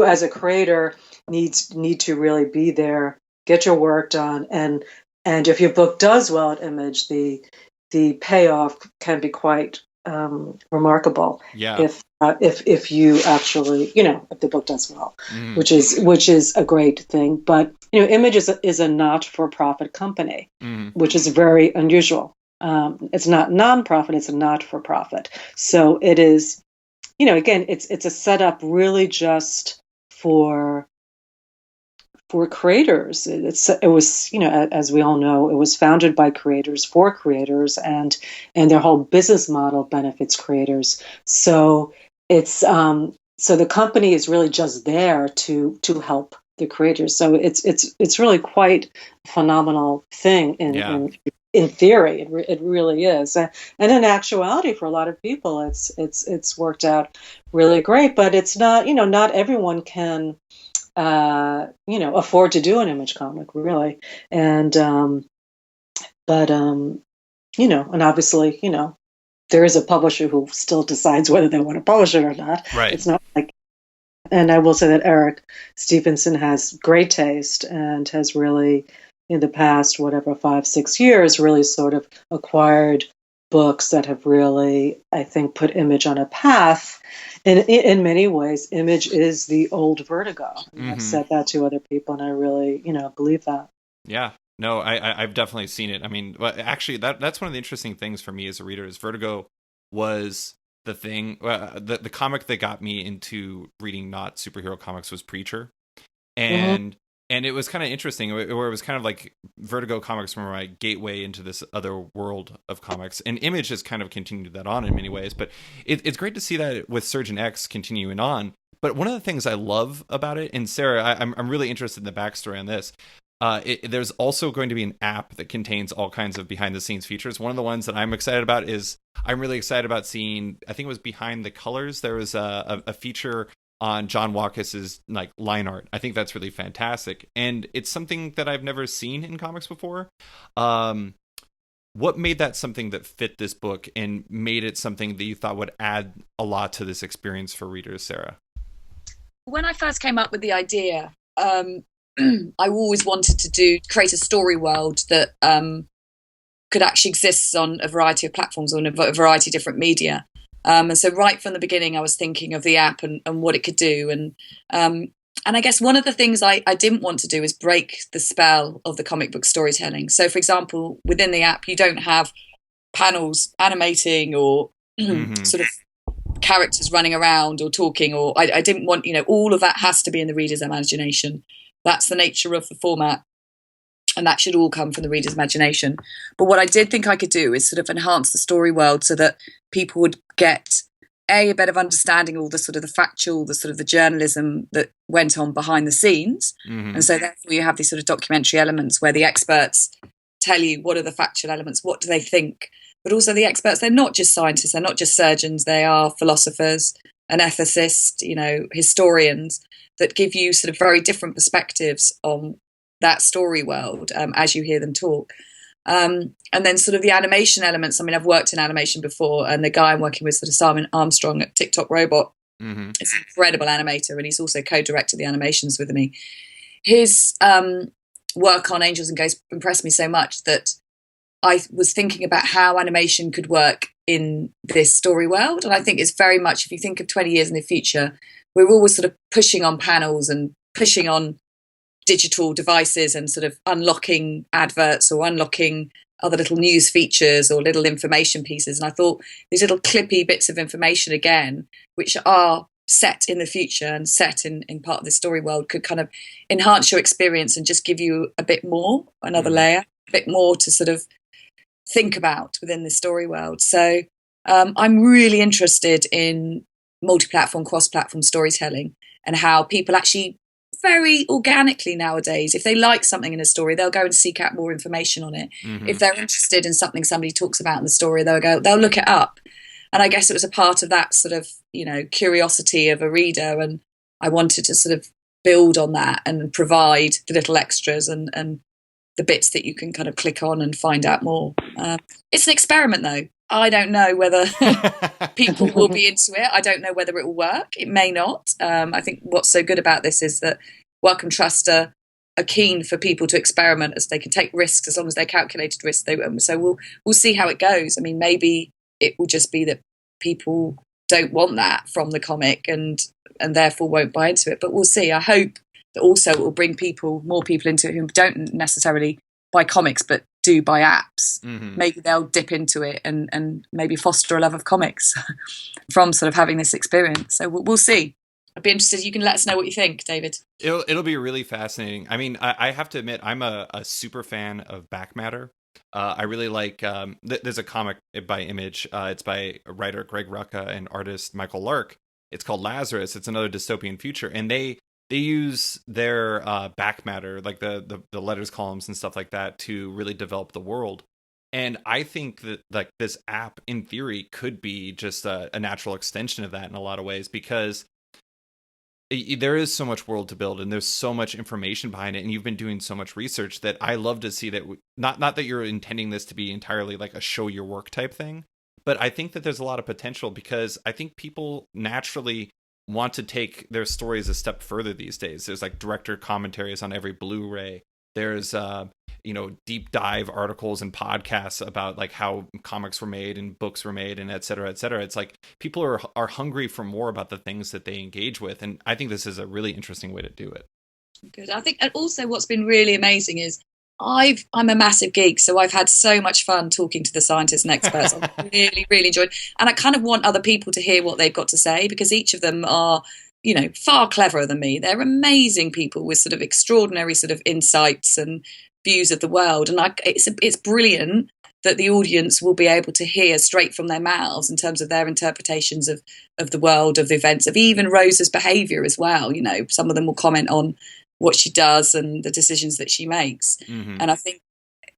as a creator need to really be there, get your work done, and if your book does well at Image, the payoff can be quite remarkable. Yeah. If you actually, if the book does well, which is a great thing. But Image is a not-for-profit company, which is very unusual. It's not non-profit; it's a not-for-profit. So it is, again, it's a setup really just for for creators. It was, as we all know, it was founded by creators for creators, and their whole business model benefits creators. So it's so the company is really just there to help the creators. So it's really quite a phenomenal thing in theory. It really is, and in actuality, for a lot of people, it's worked out really great. But it's not, not everyone can afford to do an image comic, really. And and obviously, there is a publisher who still decides whether they want to publish it or not. Right. It's not like. And I will say that Eric Stevenson has great taste and has really, in the past, 5-6 years, really sort of acquired books that have really, I think, put Image on a path. And in many ways, Image is the old Vertigo. I've said that to other people, and I really, believe that. Yeah. No, I've definitely seen it. I mean, actually, that's one of the interesting things for me as a reader is Vertigo was the thing. The comic that got me into reading not superhero comics was Preacher, and it was kind of interesting where it was kind of like Vertigo comics were my gateway into this other world of comics, and Image has kind of continued that on in many ways. But it's great to see that with Surgeon X continuing on. But one of the things I love about it, and Sarah, I'm really interested in the backstory on this. There's also going to be an app that contains all kinds of behind the scenes features. One of the ones that I'm excited about is I'm really excited about seeing, I think it was Behind the Colors. There was a feature on John Watkins' like line art. I think that's really fantastic. And it's something that I've never seen in comics before. What made that something that fit this book and made it something that you thought would add a lot to this experience for readers, Sarah? When I first came up with the idea, I always wanted to create a story world that could actually exist on a variety of platforms, on a variety of different media. And so right from the beginning, I was thinking of the app and what it could do. And I guess one of the things I didn't want to do is break the spell of the comic book storytelling. So, for example, within the app, you don't have panels animating or sort of characters running around or talking, or I didn't want, all of that has to be in the reader's imagination. That's the nature of the format, and that should all come from the reader's imagination. But what I did think I could do is sort of enhance the story world so that people would get a better understanding of all the sort of the factual, the sort of the journalism that went on behind the scenes. And so therefore you have these sort of documentary elements where the experts tell you what are the factual elements, what do they think, but also the experts, they're not just scientists, they're not just surgeons, they are philosophers and ethicists, historians, that give you sort of very different perspectives on that story world as you hear them talk. And then sort of the animation elements. I mean, I've worked in animation before, and the guy I'm working with, sort of Simon Armstrong at TikTok Robot, is an incredible animator, and he's also co-directed the animations with me. His work on Angels and Ghosts impressed me so much that I was thinking about how animation could work in this story world. And I think it's very much, if you think of 20 years in the future, we're always sort of pushing on panels and pushing on digital devices and sort of unlocking adverts or unlocking other little news features or little information pieces. And I thought these little clippy bits of information, again, which are set in the future and set in part of the story world, could kind of enhance your experience and just give you a bit more, another layer, a bit more to sort of think about within the story world. So I'm really interested in multi-platform, cross-platform storytelling, and how people actually very organically nowadays, if they like something in a story, they'll go and seek out more information on it. If they're interested in something somebody talks about in the story, they'll look it up. And I guess it was a part of that sort of, curiosity of a reader. And I wanted to sort of build on that and provide the little extras and the bits that you can kind of click on and find out more. It's an experiment, though. I don't know whether people will be into it. I don't know whether it will work. It may not. I think what's so good about this is that Wellcome Trust are keen for people to experiment, as they can take risks as long as they're calculated risks. So we'll see how it goes. I mean, maybe it will just be that people don't want that from the comic and therefore won't buy into it. But we'll see. I hope that also it will bring more people into it who don't necessarily buy comics but do buy apps. Maybe they'll dip into it and maybe foster a love of comics from sort of having this experience. So we'll see. I'd be interested. You can let us know what you think, David. It'll be really fascinating. I mean, I have to admit, I'm a super fan of back matter. I really like. There's a comic by Image. It's by writer Greg Rucka and artist Michael Lark. It's called Lazarus. It's another dystopian future, and they use their back matter, like the letters, columns, and stuff like that, to really develop the world. And I think that like this app, in theory, could be just a natural extension of that in a lot of ways, because there is so much world to build and there's so much information behind it, and you've been doing so much research that I love to see that not that you're intending this to be entirely like a show your work type thing, but I think that there's a lot of potential, because I think people naturally want to take their stories a step further these days. There's like director commentaries on every Blu-ray. There's deep dive articles and podcasts about like how comics were made and books were made and et cetera, et cetera. It's like people are hungry for more about the things that they engage with. And I think this is a really interesting way to do it. Good. I think, and also what's been really amazing is I'm a massive geek, so I've had so much fun talking to the scientists and experts. I've really, really enjoyed, and I kind of want other people to hear what they've got to say, because each of them are, far cleverer than me. They're amazing people with sort of extraordinary sort of insights and views of the world, and it's brilliant that the audience will be able to hear straight from their mouths in terms of their interpretations of the world, of the events, of even Rosa's behaviour as well. Some of them will comment on what she does and the decisions that she makes. Mm-hmm. And I think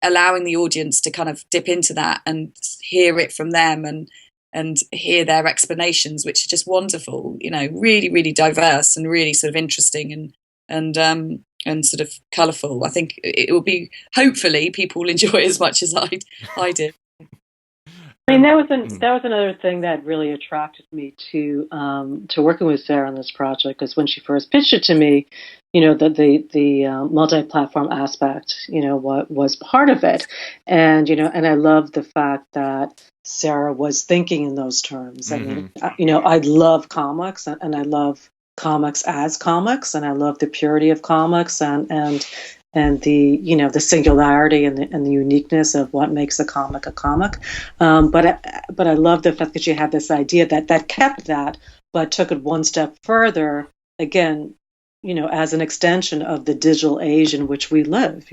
allowing the audience to kind of dip into that and hear it from them and hear their explanations, which are just wonderful, really, really diverse and really sort of interesting and sort of colourful. I think it will be, hopefully people will enjoy it as much as I did. I mean, that was another thing that really attracted me to working with Sara on this project, because when she first pitched it to me, the multi-platform aspect, what was part of it, and I love the fact that Sara was thinking in those terms. Mm-hmm. I mean, I love comics, and I love comics as comics, and I love the purity of comics, and the the singularity and the uniqueness of what makes a comic a comic. But I love the fact that you had this idea that kept that, but took it one step further. Again, as an extension of the digital age in which we live.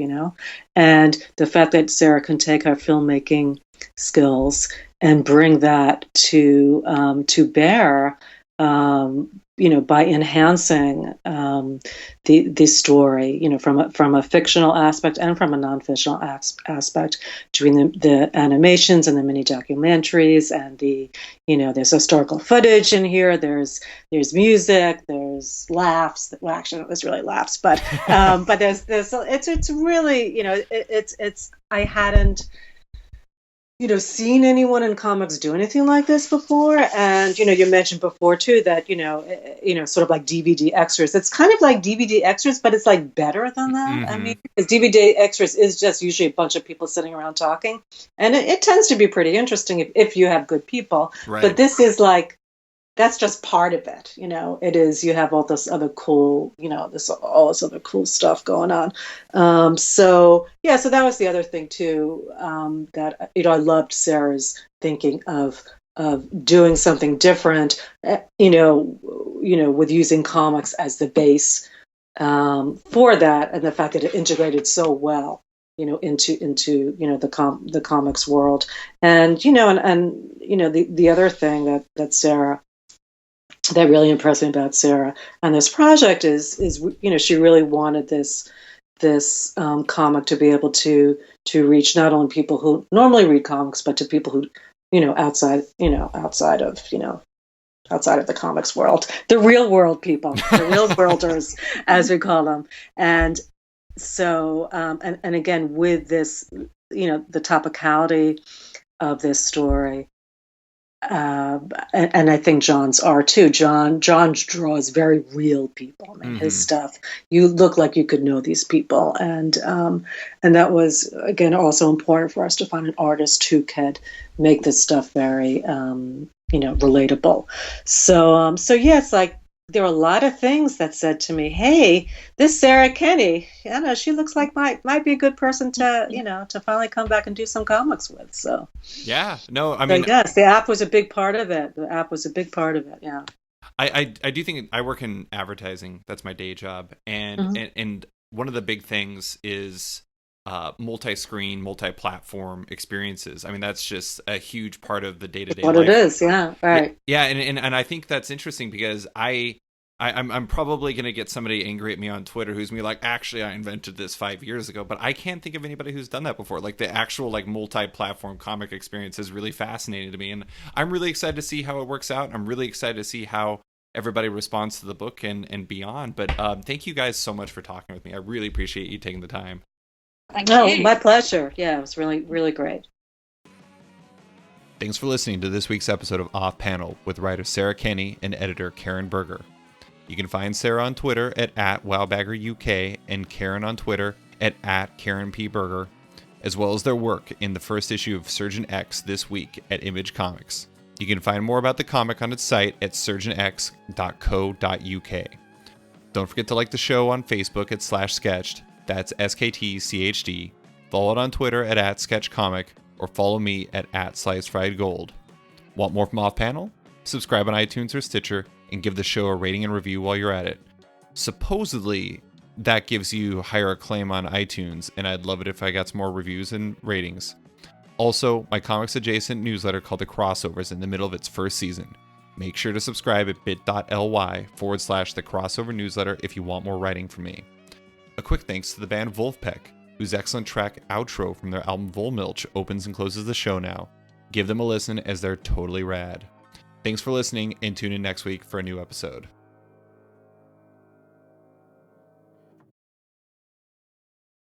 And the fact that Sara can take her filmmaking skills and bring that to bear. By enhancing the story, from a fictional aspect and from a non-fictional aspect, between the animations and the mini documentaries and there's historical footage in here. There's music. There's laughs. Well, actually, it was really laughs, but there's it's really it's I hadn't seen anyone in comics do anything like this before. And, you mentioned before too that, sort of like DVD extras. It's kind of like DVD extras, but it's like better than that. Mm-hmm. I mean, because DVD extras is just usually a bunch of people sitting around talking. And it tends to be pretty interesting if you have good people. Right. But this is like, that's just part of it. It is, you have all this other cool, all this other cool stuff going on. So that was the other thing too, that, I loved Sara's thinking of doing something different, with using comics as the base, for that, and the fact that it integrated so well, into the comics world. And, the other thing that Sara, that really impressed me about Sara and this project is she really wanted this comic to be able to reach not only people who normally read comics, but to people who outside of the comics world, the real world people, the real worlders, as we call them. And so and again, with this, the topicality of this story. And I think John's are too. John draws very real people. I mean, mm-hmm. His stuff, you look like you could know these people, and that was again also important for us to find an artist who could make this stuff very relatable. So it's like there were a lot of things that said to me, "Hey, this Sara Kenney, she looks like might be a good person to finally come back and do some comics with." So yeah, no, I mean, yes, the app was a big part of it. Yeah. I do think I work in advertising. That's my day job, and one of the big things is multi-screen, multi-platform experiences. I mean, that's just a huge part of the day-to-day What life. it is, yeah, right. Yeah, and I think that's interesting because I'm probably going to get somebody angry at me on Twitter who's me like, actually, I invented this 5 years ago, but I can't think of anybody who's done that before. Like the actual like multi-platform comic experience is really fascinating to me, and I'm really excited to see how it works out. I'm really excited to see how everybody responds to the book and beyond. But thank you guys so much for talking with me. I really appreciate you taking the time. Thank you. My pleasure. Yeah, it was really, really great. Thanks for listening to this week's episode of Off Panel with writer Sara Kenney and editor Karen Berger. You can find Sara on Twitter at @WowBaggerUK and Karen on Twitter at @KarenPBerger, as well as their work in the first issue of Surgeon X this week at Image Comics. You can find more about the comic on its site at surgeonx.co.uk. Don't forget to like the show on Facebook at /sketched, that's SKTCHD, follow it on Twitter at @sketchcomic, or follow me at @slicefriedgold. Want more from Off Panel? Subscribe on iTunes or Stitcher, and give the show a rating and review while you're at it. Supposedly, that gives you higher acclaim on iTunes, and I'd love it if I got some more reviews and ratings. Also, my comics adjacent newsletter called The Crossover is in the middle of its first season. Make sure to subscribe at bit.ly/The Crossover newsletter if you want more writing from me. A quick thanks to the band Wolfpack, whose excellent track Outro from their album Volmilch opens and closes the show now. Give them a listen as they're totally rad. Thanks for listening, and tune in next week for a new episode.